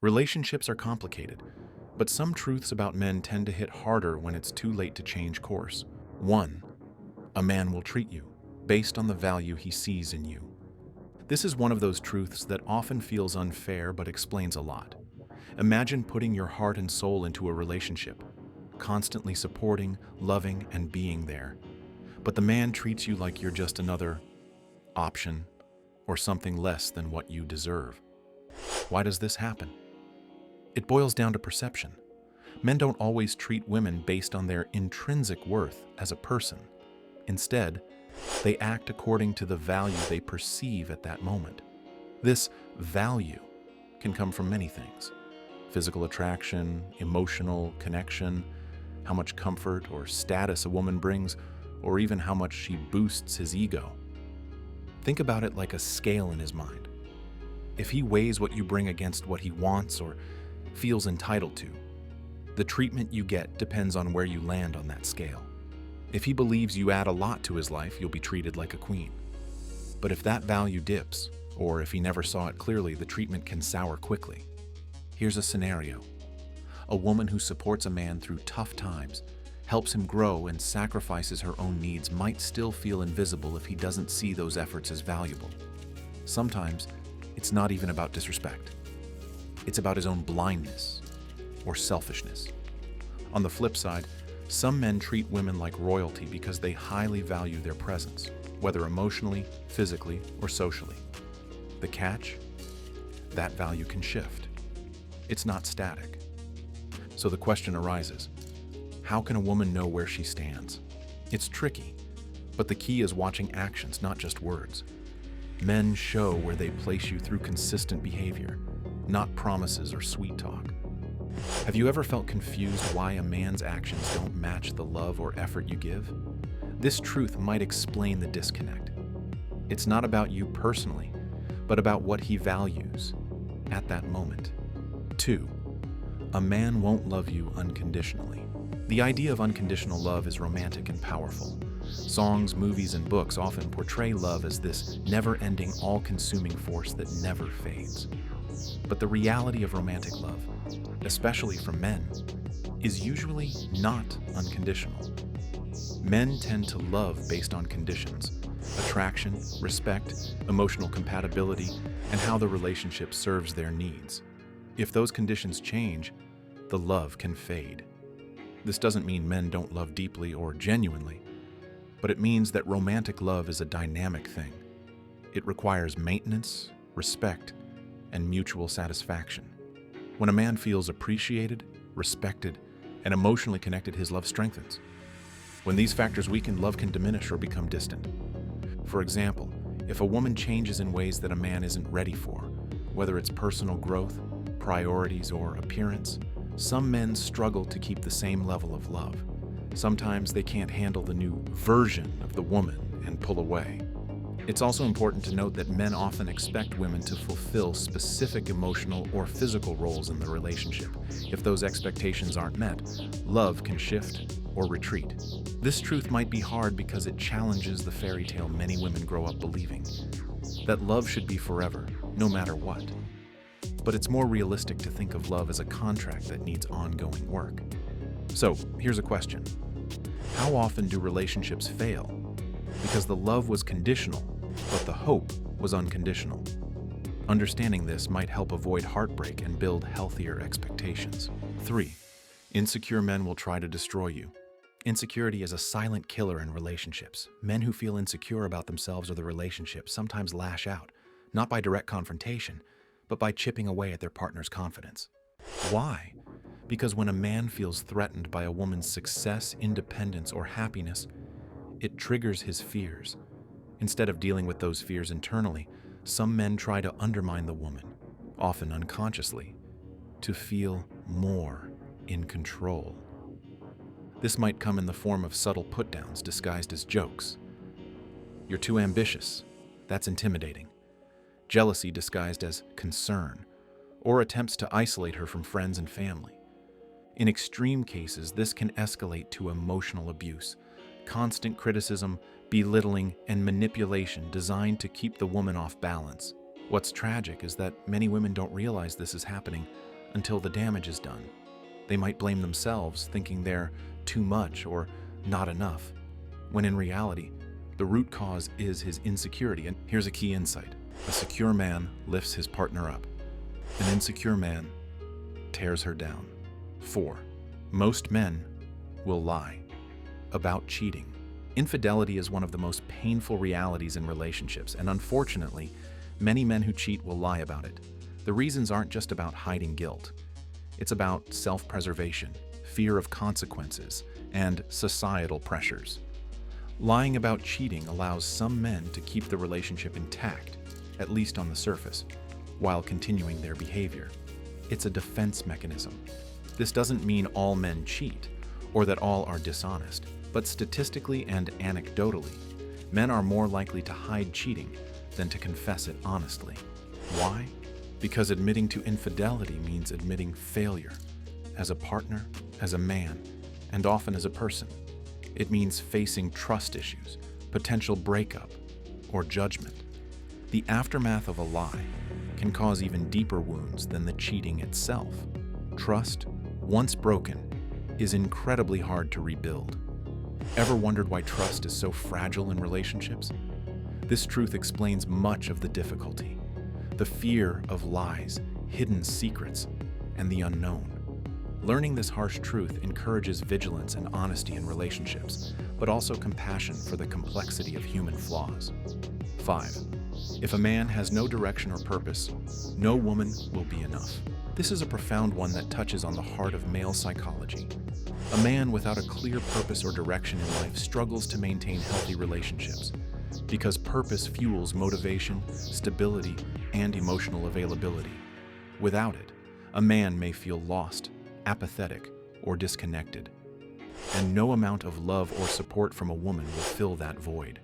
Relationships are complicated, but some truths about men tend to hit harder when it's too late to change course. 1. A man will treat you based on the value he sees in you. This is one of those truths that often feels unfair but explains a lot. Imagine putting your heart and soul into a relationship, constantly supporting, loving, and being there. But the man treats you like you're just another option or something less than what you deserve. Why does this happen? It boils down to perception. Men don't always treat women based on their intrinsic worth as a person. Instead, they act according to the value they perceive at that moment. This value can come from many things: physical attraction, emotional connection, how much comfort or status a woman brings, or even how much she boosts his ego. Think about it like a scale in his mind. If he weighs what you bring against what he wants or feels entitled to, the treatment you get depends on where you land on that scale. If he believes you add a lot to his life, you'll be treated like a queen. But if that value dips, or if he never saw it clearly, the treatment can sour quickly. Here's a scenario. A woman who supports a man through tough times, helps him grow, and sacrifices her own needs might still feel invisible if he doesn't see those efforts as valuable. Sometimes, it's not even about disrespect. It's about his own blindness or selfishness. On the flip side, some men treat women like royalty because they highly value their presence, whether emotionally, physically, or socially. The catch? That value can shift. It's not static. So the question arises, how can a woman know where she stands? It's tricky, but the key is watching actions, not just words. Men show where they place you through consistent behavior, not promises or sweet talk. Have you ever felt confused why a man's actions don't match the love or effort you give? This truth might explain the disconnect. It's not about you personally, but about what he values at that moment. 2. A man won't love you unconditionally. The idea of unconditional love is romantic and powerful. Songs, movies, and books often portray love as this never-ending, all-consuming force that never fades. But the reality of romantic love, especially for men, is usually not unconditional. Men tend to love based on conditions: attraction, respect, emotional compatibility, and how the relationship serves their needs. If those conditions change, the love can fade. This doesn't mean men don't love deeply or genuinely, but it means that romantic love is a dynamic thing. It requires maintenance, respect, and mutual satisfaction. When a man feels appreciated, respected, and emotionally connected, his love strengthens. When these factors weaken, love can diminish or become distant. For example, if a woman changes in ways that a man isn't ready for, whether it's personal growth, priorities, or appearance, some men struggle to keep the same level of love. Sometimes they can't handle the new version of the woman and pull away. It's also important to note that men often expect women to fulfill specific emotional or physical roles in the relationship. If those expectations aren't met, love can shift or retreat. This truth might be hard because it challenges the fairy tale many women grow up believing, that love should be forever, no matter what. But it's more realistic to think of love as a contract that needs ongoing work. So, here's a question. How often do relationships fail because the love was conditional, but the hope was unconditional? Understanding this might help avoid heartbreak and build healthier expectations. 3. Insecure men will try to destroy you. Insecurity is a silent killer in relationships. Men who feel insecure about themselves or the relationship sometimes lash out, not by direct confrontation, but by chipping away at their partner's confidence. Why? Because when a man feels threatened by a woman's success, independence, or happiness, it triggers his fears. Instead of dealing with those fears internally, some men try to undermine the woman, often unconsciously, to feel more in control. This might come in the form of subtle put-downs disguised as jokes. You're too ambitious. That's intimidating. Jealousy disguised as concern, or attempts to isolate her from friends and family. In extreme cases, this can escalate to emotional abuse, constant criticism, belittling, and manipulation designed to keep the woman off balance. What's tragic is that many women don't realize this is happening until the damage is done. They might blame themselves, thinking they're too much or not enough, when in reality, the root cause is his insecurity. And here's a key insight. A secure man lifts his partner up. An insecure man tears her down. 4. Most men will lie about cheating. Infidelity is one of the most painful realities in relationships, and unfortunately, many men who cheat will lie about it. The reasons aren't just about hiding guilt. It's about self-preservation, fear of consequences, and societal pressures. Lying about cheating allows some men to keep the relationship intact, at least on the surface, while continuing their behavior. It's a defense mechanism. This doesn't mean all men cheat, or that all are dishonest, but statistically and anecdotally, men are more likely to hide cheating than to confess it honestly. Why? Because admitting to infidelity means admitting failure, as a partner, as a man, and often as a person. It means facing trust issues, potential breakup, or judgment. The aftermath of a lie can cause even deeper wounds than the cheating itself. Trust, once broken, is incredibly hard to rebuild. Ever wondered why trust is so fragile in relationships? This truth explains much of the difficulty. The fear of lies, hidden secrets, and the unknown. Learning this harsh truth encourages vigilance and honesty in relationships, but also compassion for the complexity of human flaws. 5. If a man has no direction or purpose, no woman will be enough. This is a profound one that touches on the heart of male psychology. A man without a clear purpose or direction in life struggles to maintain healthy relationships, because purpose fuels motivation, stability, and emotional availability. Without it, a man may feel lost, apathetic, or disconnected, and no amount of love or support from a woman will fill that void.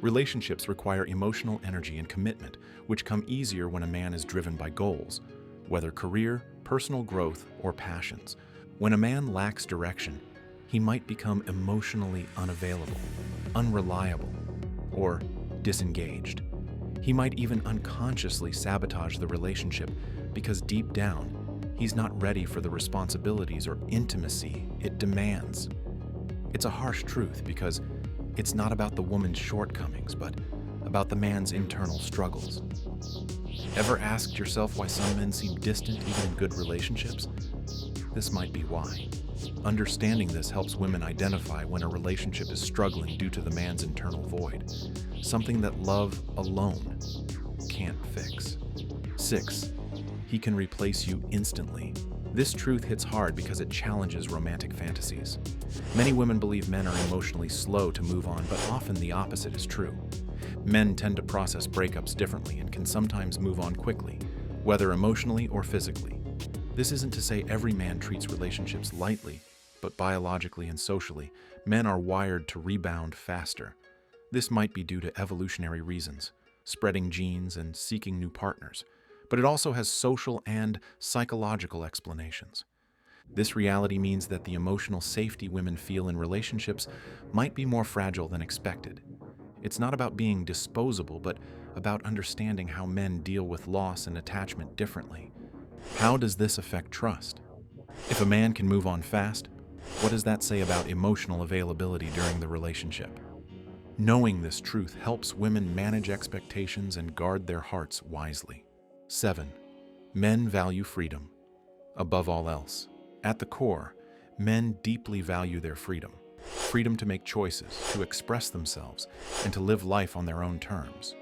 Relationships require emotional energy and commitment, which come easier when a man is driven by goals, whether career, personal growth, or passions. When a man lacks direction, he might become emotionally unavailable, unreliable, or disengaged. He might even unconsciously sabotage the relationship because deep down, he's not ready for the responsibilities or intimacy it demands. It's a harsh truth because it's not about the woman's shortcomings, but about the man's internal struggles. Ever asked yourself why some men seem distant even in good relationships? This might be why. Understanding this helps women identify when a relationship is struggling due to the man's internal void, something that love alone can't fix. 6. He can replace you instantly. This truth hits hard because it challenges romantic fantasies. Many women believe men are emotionally slow to move on, but often the opposite is true. Men tend to process breakups differently and can sometimes move on quickly, whether emotionally or physically. This isn't to say every man treats relationships lightly, but biologically and socially, men are wired to rebound faster. This might be due to evolutionary reasons, spreading genes and seeking new partners, but it also has social and psychological explanations. This reality means that the emotional safety women feel in relationships might be more fragile than expected. It's not about being disposable, but about understanding how men deal with loss and attachment differently. How does this affect trust? If a man can move on fast, what does that say about emotional availability during the relationship? Knowing this truth helps women manage expectations and guard their hearts wisely. 7. Men value freedom above all else. At the core, men deeply value their freedom. Freedom to make choices, to express themselves, and to live life on their own terms.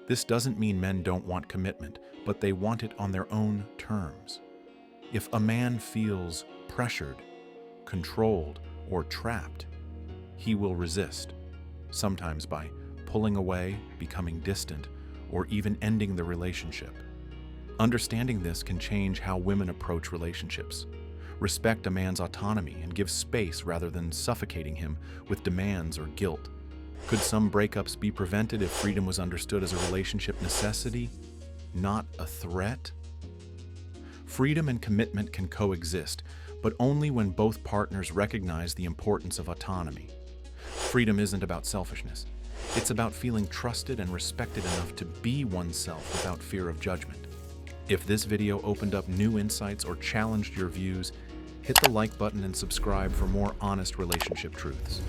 This doesn't mean men don't want commitment, but they want it on their own terms. If a man feels pressured, controlled, or trapped, he will resist, sometimes by pulling away, becoming distant, or even ending the relationship. Understanding this can change how women approach relationships. Respect a man's autonomy and give space rather than suffocating him with demands or guilt. Could some breakups be prevented if freedom was understood as a relationship necessity, not a threat? Freedom and commitment can coexist, but only when both partners recognize the importance of autonomy. Freedom isn't about selfishness. It's about feeling trusted and respected enough to be oneself without fear of judgment. If this video opened up new insights or challenged your views, hit the like button and subscribe for more honest relationship truths.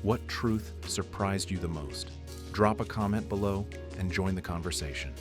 What truth surprised you the most? Drop a comment below and join the conversation.